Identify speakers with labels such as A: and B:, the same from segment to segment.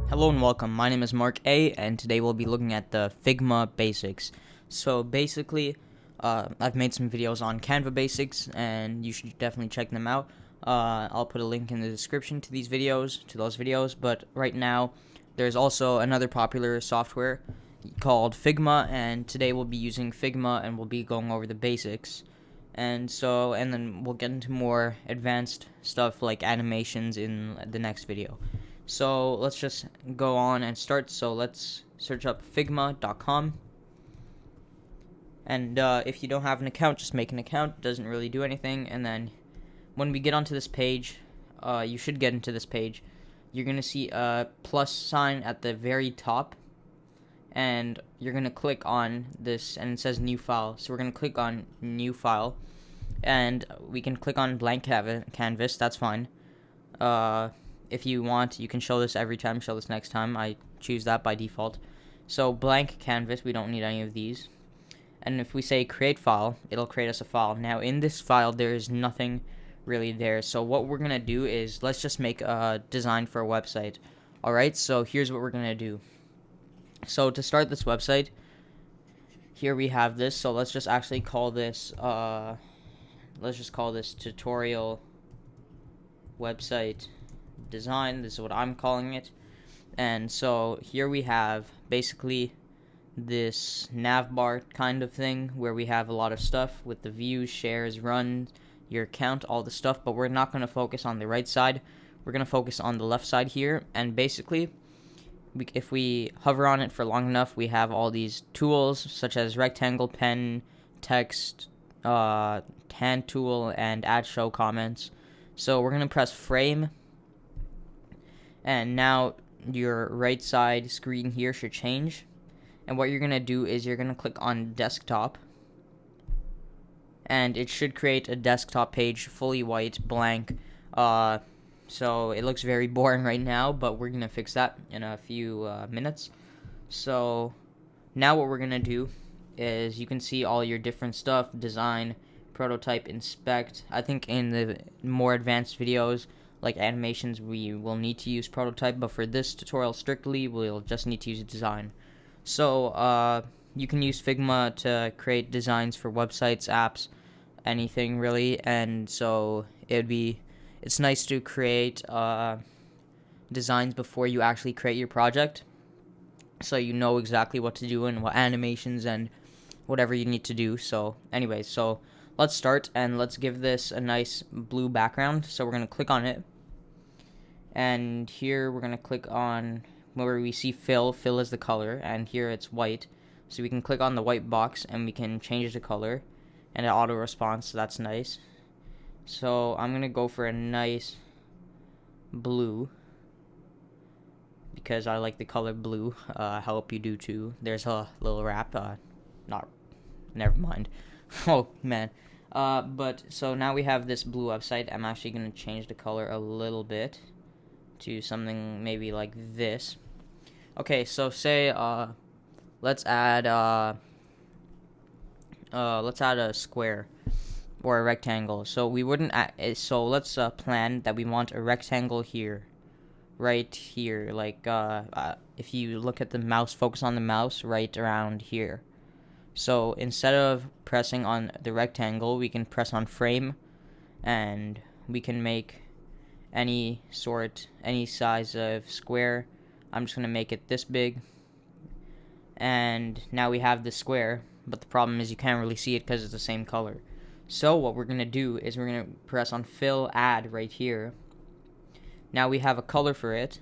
A: Hello and welcome. My name is Mark A, and today we'll be looking at the Figma Basics. So basically, I've made some videos on Canva Basics, and you should definitely check them out. I'll put a link in the description to those videos. But right now, there's also another popular software called Figma, and today we'll be using Figma, and we'll be going over the basics. And then we'll get into more advanced stuff like animations in the next video. So let's just go on and start. So let's search up figma.com. And if you don't have an account, just make an account. It doesn't really do anything. And then when we get onto this page, you should get into this page. You're going to see a plus sign at the very top. And you're going to click on this, and it says new file. So we're going to click on new file. And we can click on blank canvas. That's fine. If you want, you can show this every time, show this next time. I choose that by default. So blank canvas, we don't need any of these. And if we say create file, it'll create us a file. Now in this file, there is nothing really there. So what we're going to do is, let's just make a design for a website. Alright, so here's what we're going to do. So to start this website, here we have this. So let's just actually call this, tutorial website design. This is what I'm calling it. And so here we have basically this nav bar kind of thing where we have a lot of stuff with the views, shares, runs, your account, all the stuff, but we're not going to focus on the right side. We're going to focus on the left side here. And basically, if we hover on it for long enough, we have all these tools such as rectangle, pen, text, hand tool, and add show comments. So we're going to press frame, and now your right side screen here should change. And what you're going to do is you're going to click on desktop, and it should create a desktop page, fully white, blank. So it looks very boring right now, but we're going to fix that in a few minutes. So now what we're going to do is, you can see all your different stuff: design, prototype, inspect. I think in the more advanced videos like animations, we will need to use prototype, but for this tutorial strictly, we'll just need to use design. So you can use Figma to create designs for websites, apps, anything really. And so it's nice to create designs before you actually create your project, so you know exactly what to do and what animations and whatever you need to do. So anyways, so let's start, and let's give this a nice blue background. So we're going to click on it, and here we're going to click on where we see fill. Fill is the color, and here it's white. So we can click on the white box, and we can change the color, and it auto responds, so that's nice. So I'm going to go for a nice blue, because I like the color blue. I hope you do too. There's a little wrap. Never mind. Oh, man. But so now we have this blue website. I'm actually going to change the color a little bit to something maybe like this. Okay, so say, let's add a square or a rectangle. So we wouldn't so let's plan that we want a rectangle here, right here, like if you look at the mouse, focus on the mouse right around here. So instead of pressing on the rectangle, we can press on frame, and we can make any size of square. I'm just going to make it this big, and now we have the square, but the problem is you can't really see it because it's the same color. So what we're going to do is we're going to press on fill, add right here. Now we have a color for it,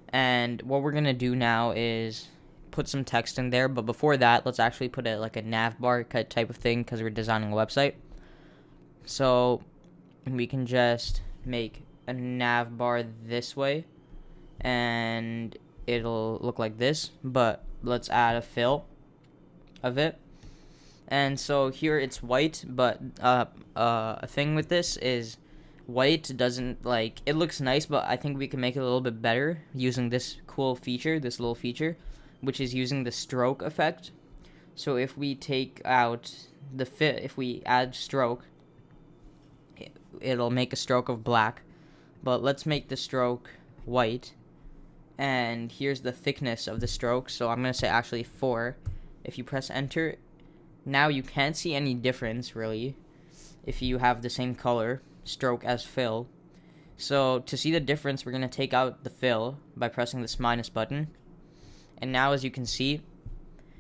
A: and what we're going to do now is put some text in there. But before that, let's actually put a nav bar type of thing, because we're designing a website. So we can just make a nav bar this way, and it'll look like this. But let's add a fill of it. And so here it's white, but a thing with this is white doesn't, like, it looks nice, but I think we can make it a little bit better using this little feature, which is using the stroke effect. So if we take out if we add stroke, it'll make a stroke of black. But let's make the stroke white. And here's the thickness of the stroke. So I'm going to say actually 4. If you press enter, now you can't see any difference really if you have the same color stroke as fill. So to see the difference, we're going to take out the fill by pressing this minus button. And now as you can see,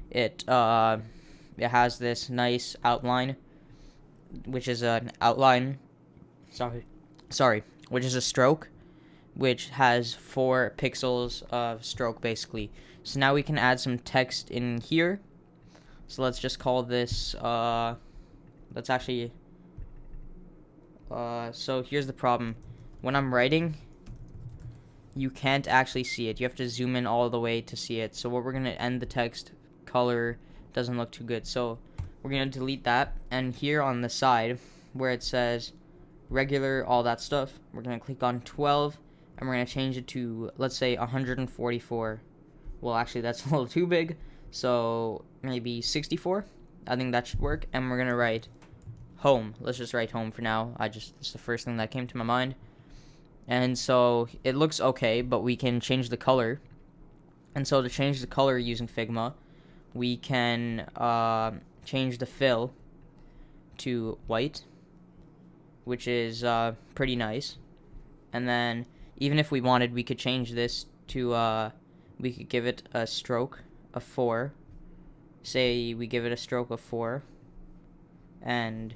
A: it has this nice outline, which is an outline, which is a stroke, which has 4 pixels of stroke basically. So now we can add some text in here. So let's just call this, let's actually, so here's the problem. When I'm writing, you can't actually see it. You have to zoom in all the way to see it. So what we're going to end the text color doesn't look too good. So we're going to delete that. And here on the side where it says regular, all that stuff, we're going to click on 12 and we're going to change it to, let's say, 144. Well, actually, that's a little too big. So maybe 64. I think that should work. And we're going to write home. Let's just write home for now. It's the first thing that came to my mind. And so it looks okay, but we can change the color. And so to change the color using Figma, we can change the fill to white, which is pretty nice. And then even if we wanted, we could change this to, we could give it a stroke of 4. Say we give it a stroke of 4 and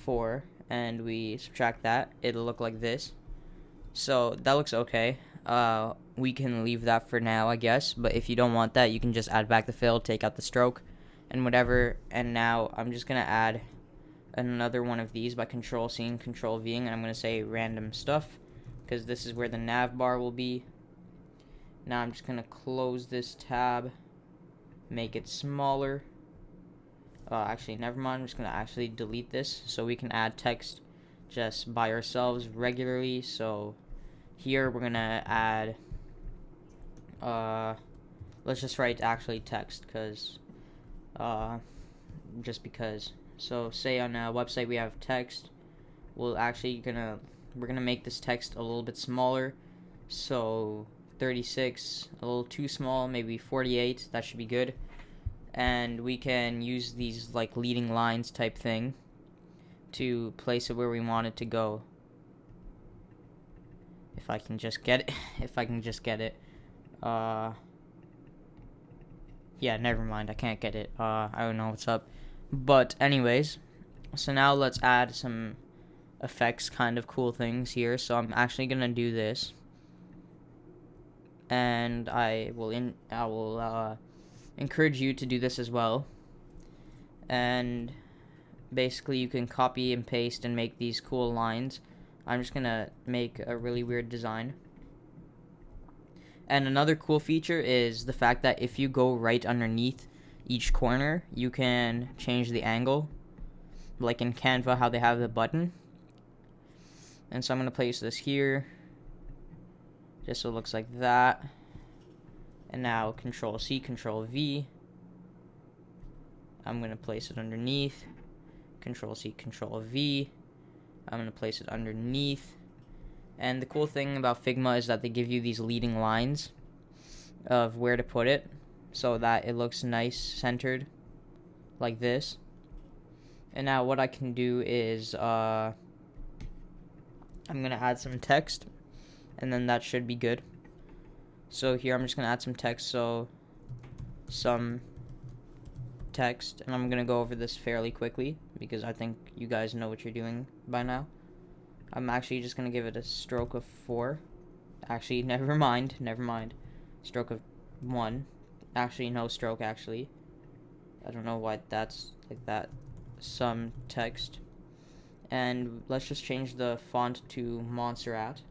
A: 4, and we subtract that, it'll look like this. So that looks okay. We can leave that for now, I guess. But if you don't want that, you can just add back the fill, take out the stroke, and whatever. And now I'm just going to add another one of these by Control-C and Control-V, and I'm going to say random stuff, because this is where the nav bar will be. Now I'm just going to close this tab, make it smaller. Actually, never mind. I'm just going to actually delete this so we can add text just by ourselves regularly. So here we're gonna add let's just write actually text because just because. So say on a website we have text, we're gonna make this text a little bit smaller. So 36, a little too small, maybe 48, that should be good. And we can use these like leading lines type thing to place it where we want it to go. If I can just get it. Yeah, never mind. I can't get it. I don't know what's up. But anyways, so now let's add some effects, kind of cool things here. So I'm actually gonna do this, and I will encourage you to do this as well. And basically you can copy and paste and make these cool lines. I'm just gonna make a really weird design. And another cool feature is the fact that if you go right underneath each corner, you can change the angle, like in Canva how they have the button. And so I'm gonna place this here just so it looks like that. And now Control-C, Control-V. I'm gonna place it underneath. Control-C, Control-V. I'm going to place it underneath. And the cool thing about Figma is that they give you these leading lines of where to put it so that it looks nice centered like this. And now what I can do is I'm going to add some text, and then that should be good. So here I'm just going to add some text, so some text, and I'm going to go over this fairly quickly because I think you guys know what you're doing by now. I'm actually just going to give it a stroke of 4. Actually, never mind. Stroke of 1. Actually, no stroke, actually. I don't know why that's like that. Some text. And let's just change the font to Montserrat,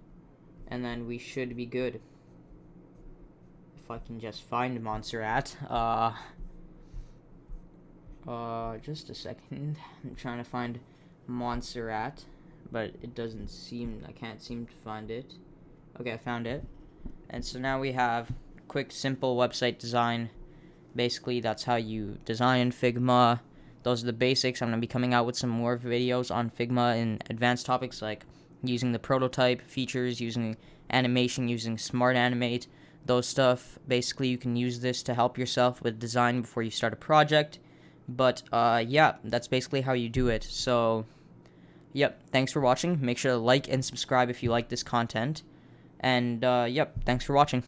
A: and then we should be good. If I can just find Montserrat. Just a second. I'm trying to find Montserrat, but it doesn't seem, I can't seem to find it. Okay, I found it. And so now we have quick, simple website design. Basically, that's how you design Figma. Those are the basics. I'm going to be coming out with some more videos on Figma and advanced topics like using the prototype features, using animation, using Smart Animate, those stuff. Basically, you can use this to help yourself with design before you start a project. But yeah, that's basically how you do it. So yep, thanks for watching. Make sure to like and subscribe if you like this content. And yep, thanks for watching.